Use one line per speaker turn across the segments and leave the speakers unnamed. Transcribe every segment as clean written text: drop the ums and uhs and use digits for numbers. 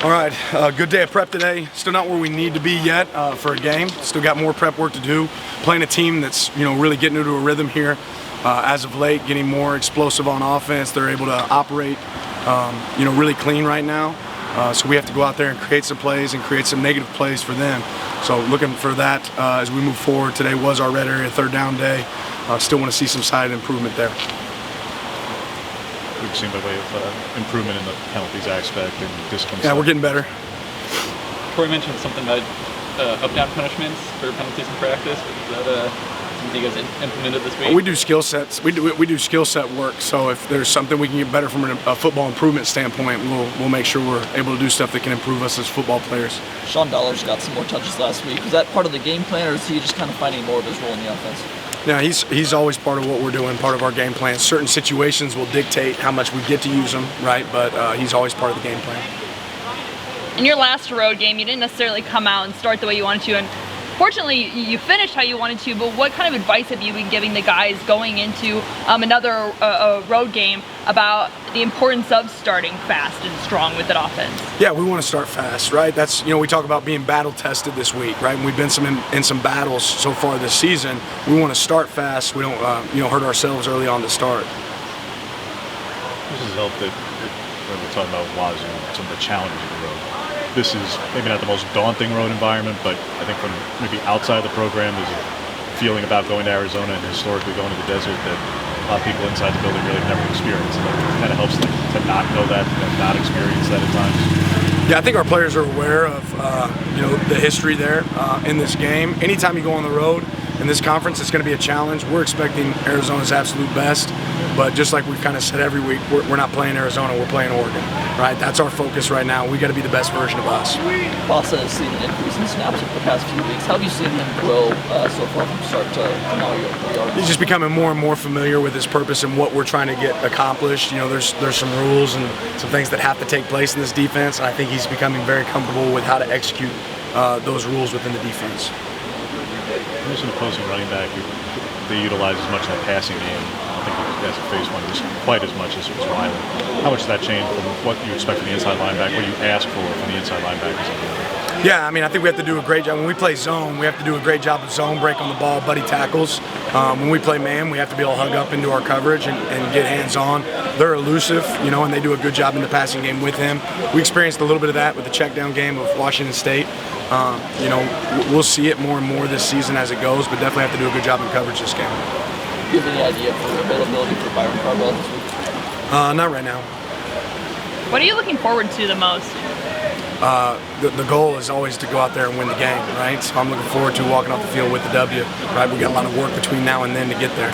All right, good day of prep today. Still not where we need to be yet for a game. Still got more prep work to do. Playing a team that's really getting into a rhythm here as of late, getting more explosive on offense. They're able to operate really clean right now. So we have to go out there and create some plays and create some negative plays for them. So looking for that as we move forward. Today was our red area third down day. Still want to see some side improvement there.
We've seen by way of improvement in the penalties aspect and discipline.
Yeah, we're getting better.
Troy mentioned something about up-down punishments for penalties in practice. Is that something you guys implemented this week?
We do skill sets. We do skill set work. So if there's something we can get better from a football improvement standpoint, we'll make sure we're able to do stuff that can improve us as football players.
Sean Dollar's got some more touches last week. Was that part of the game plan, or is he just kind of finding more of his role in the offense?
Yeah, he's always part of what we're doing, part of our game plan. Certain situations will dictate how much we get to use him, right? But he's always part of the game plan.
In your last road game, you didn't necessarily come out and start the way you wanted to, and fortunately, you finished how you wanted to, but what kind of advice have you been giving the guys going into another road game about the importance of starting fast and strong with that offense?
Yeah, we want to start fast, right? That's, we talk about being battle tested this week, right? And we've been in some battles so far this season. We want to start fast. We don't, hurt ourselves early on to start.
This has helped that when we're talking about Wazoo, some of the challenges of the road. This is maybe not the most daunting road environment, but I think from maybe outside the program, there's a feeling about going to Arizona and historically going to the desert that a lot of people inside the building really have never experienced. And it kind of helps them to not know that, not experience that at times.
Yeah, I think our players are aware of the history there in this game. Anytime you go on the road in this conference, it's going to be a challenge. We're expecting Arizona's absolute best, but just like we've kind of said every week, we're not playing Arizona, we're playing Oregon, right? That's our focus right now. We got to be the best version of us.
Bossa has seen an increase in snaps over the past few weeks. How have you seen him grow so far from start to now you are?
He's just becoming more and more familiar with his purpose and what we're trying to get accomplished. There's some rules and some things that have to take place in this defense, and I think he's becoming very comfortable with how to execute those rules within the defense.
There's an opposing running back they utilize as much in the passing game. I don't think you guys have faced one quite as much as Riley. How much does that change from what you expect from the inside linebacker, what you ask for from the inside linebackers?
Yeah, I think we have to do a great job. When we play zone, we have to do a great job of zone break on the ball, buddy tackles. When we play man, we have to be able to hug up into our coverage and get hands-on. They're elusive, and they do a good job in the passing game with him. We experienced a little bit of that with the check down game of Washington State. We'll see it more and more this season as it goes, but definitely have to do a good job in coverage this game.
Do you have any idea for availability for Byron Cardwell this week?
Not right now.
What are you looking forward to the most?
The goal is always to go out there and win the game, right? So I'm looking forward to walking off the field with the W, right? We got a lot of work between now and then to get there.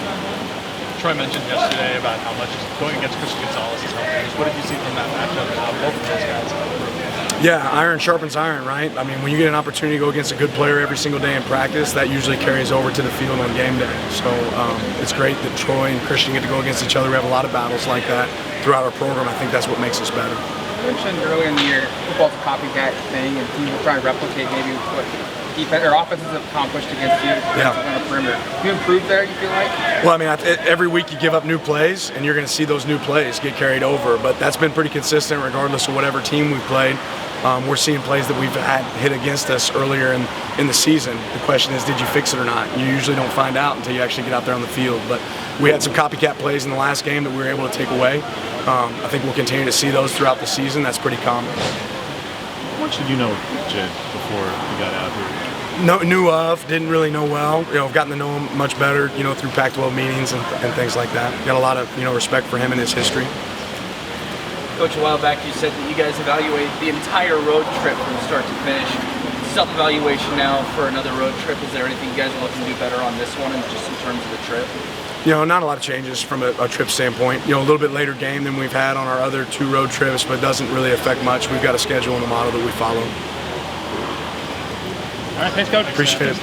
Troy mentioned yesterday about how much going against Christian Gonzalez is helping. What did you see from that matchup and how both of those guys?
Yeah, iron sharpens iron, right? When you get an opportunity to go against a good player every single day in practice, that usually carries over to the field on game day. So it's great that Troy and Christian get to go against each other. We have a lot of battles like that throughout our program. I think that's what makes us better.
You mentioned earlier in the year, football's a copycat thing, and teams will try and replicate maybe what defense or offenses have accomplished against you on the perimeter. You improved there, you feel like?
Well, every week you give up new plays, and you're going to see those new plays get carried over. But that's been pretty consistent regardless of whatever team we've played. We're seeing plays that we've had hit against us earlier in the season. The question is, did you fix it or not? You usually don't find out until you actually get out there on the field. But we had some copycat plays in the last game that we were able to take away. I think we'll continue to see those throughout the season. That's pretty common.
How much did you know Jed before you got out here?
Knew of, didn't really know well. I've gotten to know him much better, through Pac-12 meetings and things like that. Got a lot of, respect for him and his history.
Coach, a while back you said that you guys evaluate the entire road trip from start to finish. Self-evaluation now for another road trip. Is there anything you guys are looking to do better on this one, and just in terms of the trip?
Not a lot of changes from a trip standpoint. A little bit later game than we've had on our other 2 road trips, but it doesn't really affect much. We've got a schedule and a model that we follow.
All right, thanks, Coach.
Appreciate it.